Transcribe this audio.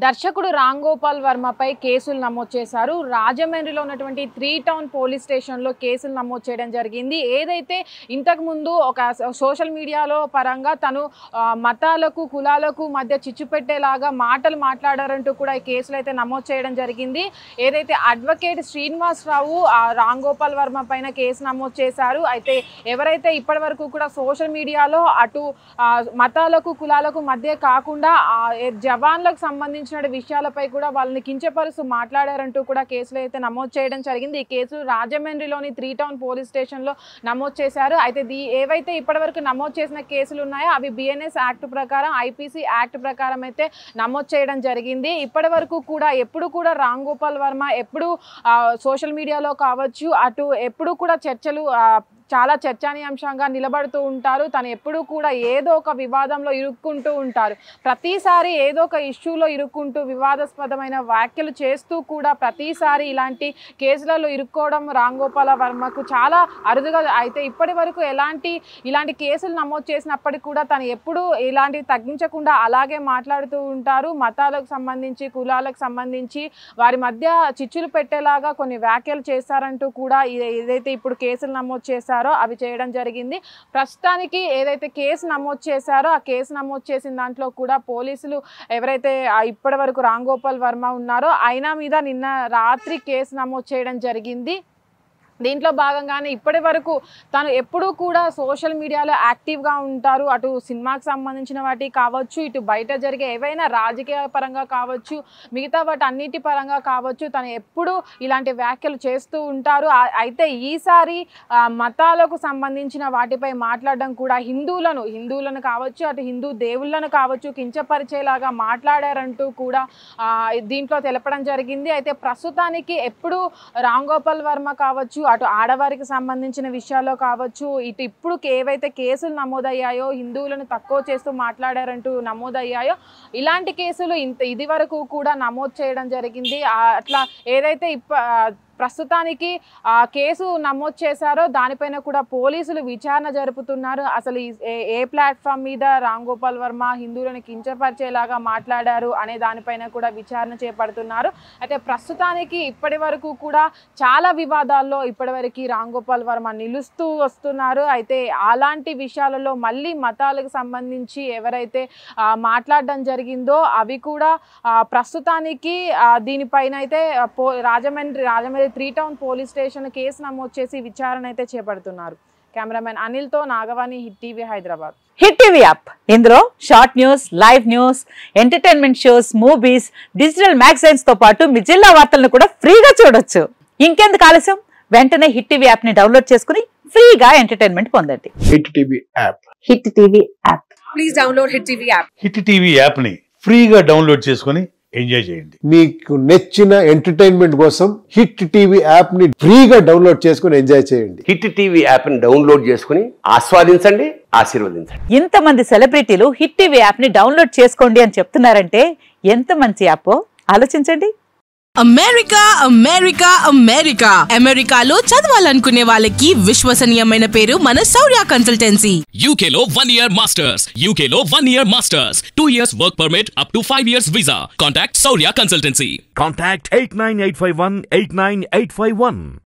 దర్శకుడు రామ్ గోపాల్ వర్మపై కేసులు నమోదు చేశారు. రాజమండ్రిలో ఉన్నటువంటి 3 టౌన్ పోలీస్ స్టేషన్లో కేసులు నమోదు చేయడం జరిగింది. ఏదైతే ఇంతకుముందు ఒక సోషల్ మీడియాలో పరంగా తను మతాలకు కులాలకు మధ్య చిచ్చు పెట్టేలాగా మాటలు మాట్లాడారంటూ కూడా ఈ కేసులు అయితే నమోదు చేయడం జరిగింది. ఏదైతే అడ్వకేట్ శ్రీనివాసరావు రామ్ గోపాల్ వర్మ పైన కేసు నమోదు చేశారు. అయితే ఎవరైతే ఇప్పటి వరకు కూడా సోషల్ మీడియాలో అటు మతాలకు కులాలకు మధ్య కాకుండా జవాన్లకు సంబంధించిన విషయాలపై కూడా వాళ్ళని కించపరుస్తూ మాట్లాడారంటూ కూడా కేసులు అయితే నమోదు చేయడం జరిగింది. ఈ కేసు రాజమండ్రిలోని 3 టౌన్ పోలీస్ స్టేషన్లో నమోదు చేశారు. అయితే ఏవైతే ఇప్పటివరకు నమోదు చేసిన కేసులు ఉన్నాయో అవి బిఎన్ఎస్ యాక్ట్ ప్రకారం ఐపీసీ యాక్ట్ ప్రకారం అయితే నమోదు చేయడం జరిగింది. ఇప్పటి వరకు కూడా ఎప్పుడు కూడా రామ్ గోపాల్ వర్మ ఎప్పుడు సోషల్ మీడియాలో కావచ్చు అటు ఎప్పుడు కూడా చర్చలు చాలా చర్చానీయాంశంగా నిలబడుతూ ఉంటారు. తను ఎప్పుడూ కూడా ఏదో ఒక వివాదంలో ఇరుక్కుంటూ ఉంటారు. ప్రతిసారి ఏదో ఒక ఇష్యూలో ఇరుక్కుంటూ వివాదాస్పదమైన వ్యాఖ్యలు చేస్తూ కూడా ప్రతిసారి ఇలాంటి కేసులలో ఇరుక్కోవడం రామ్ గోపాల్ వర్మకు చాలా అరుదుగా. అయితే ఇప్పటి వరకు ఇలాంటి కేసులు నమోదు చేసినప్పటికీ కూడా తను ఎప్పుడూ ఇలాంటివి తగ్గించకుండా అలాగే మాట్లాడుతూ ఉంటారు. మతాలకు సంబంధించి కులాలకు సంబంధించి వారి మధ్య చిచ్చులు పెట్టేలాగా కొన్ని వ్యాఖ్యలు చేస్తారంటూ కూడా ఏదైతే ఇప్పుడు కేసులు నమోదు చేశారో అవి చేయడం జరిగింది. ప్రస్తుతానికి ఏదైతే కేసు నమోదు చేశారో ఆ కేసు నమోదు చేసిన దాంట్లో కూడా పోలీసులు ఎవరైతే ఇప్పటి వరకు రామ్ గోపాల్ వర్మ ఉన్నారో ఆయన మీద నిన్న రాత్రి కేసు నమోదు చేయడం జరిగింది. దీంట్లో భాగంగానే ఇప్పటి వరకు తను ఎప్పుడూ కూడా సోషల్ మీడియాలో యాక్టివ్గా ఉంటారు. అటు సినిమాకి సంబంధించిన వాటి కావచ్చు ఇటు బయట జరిగే ఏవైనా రాజకీయ పరంగా కావచ్చు మిగతా వాటి అన్నిటి పరంగా కావచ్చు తను ఎప్పుడూ ఇలాంటి వ్యాఖ్యలు చేస్తూ ఉంటారు. అయితే ఈసారి మతాలకు సంబంధించిన వాటిపై మాట్లాడడం కూడా హిందువులను కావచ్చు అటు హిందూ దేవుళ్ళను కావచ్చు కించపరిచేలాగా మాట్లాడారంటూ కూడా దీంట్లో తెలపడం జరిగింది. అయితే ప్రస్తుతానికి ఎప్పుడు రామ్ గోపాల్ వర్మ కావచ్చు అటు ఆడవారికి సంబంధించిన విషయాల్లో కావచ్చు ఇటు ఇప్పుడు ఏవైతే కేసులు నమోదయ్యాయో హిందువులను తక్కువ చేస్తూ మాట్లాడారంటూ నమోదయ్యాయో ఇలాంటి కేసులు ఇది వరకు కూడా నమోదు చేయడం జరిగింది. అట్లా ఏదైతే ప్రస్తుతానికి కేసు నమోదు చేశారో దానిపైన కూడా పోలీసులు విచారణ జరుపుతున్నారు. అసలు ఏ ప్లాట్ఫామ్ మీద రామ్ గోపాల్ వర్మ హిందువులను కించపరిచేలాగా మాట్లాడారు అనే దానిపైన కూడా విచారణ చేపడుతున్నారు. అయితే ప్రస్తుతానికి ఇప్పటి వరకు కూడా చాలా వివాదాల్లో ఇప్పటివరకు రామ్ గోపాల్ వర్మ నిలుస్తూ వస్తున్నారు. అయితే అలాంటి విషయాలలో మళ్ళీ మతాలకు సంబంధించి ఎవరైతే మాట్లాడడం జరిగిందో అవి కూడా ప్రస్తుతానికి దీనిపైన అయితే Rajahmundry 3 town police station case నమోదు చేసి విచారణ అయితే చేపడుతున్నారు. కెమెరామెన్ అనిల్తో Nagavani, hit TV, Hyderabad. Hit TV app ఇందులో short news, live news, entertainment shows, movies, digital magazines తో పాటు మీ జిల్లా వార్తలను కూడా ఫ్రీగా చూడొచ్చు. ఇంకెందుకు ఆలస్యం, వెంటనే హిట్ టీవీ యాప్ ని డౌన్లోడ్ చేసుకుని ఫ్రీగా ఎంటర్టైన్మెంట్ పొందండి. Hit TV app. Hit TV app. Please download hit TV app. Hit TV app ని ఫ్రీగా డౌన్లోడ్ చేసుకుని ఎంజాయ్ చేయండి. మీకు నచ్చిన ఎంటర్టైన్మెంట్ కోసం హిట్ టీవీ యాప్ ని ఫ్రీగా డౌన్లోడ్ చేసుకుని ఎంజాయ్ చేయండి. హిట్ టీవీ యాప్ ని డౌన్లోడ్ చేసుకుని ఆస్వాదించండి, ఆశీర్వదించండి. ఇంతమంది సెలబ్రిటీలు హిట్ టీవీ యాప్ ని డౌన్లోడ్ చేసుకోండి అని చెప్తున్నారంటే ఎంత మంచి యాప్ ఆలోచించండి. అమెరికా అమెరికాలో చదవాలనుకునే వాళ్ళకి విశ్వసనీయమైన పేరు మన శౌర్య కన్సల్టెన్సీ. UK లో 1 year masters, UK లో 1 year masters, 2 years work permit up to 5 years visa. Contact Saurya Consultancy. Contact 89851 89851.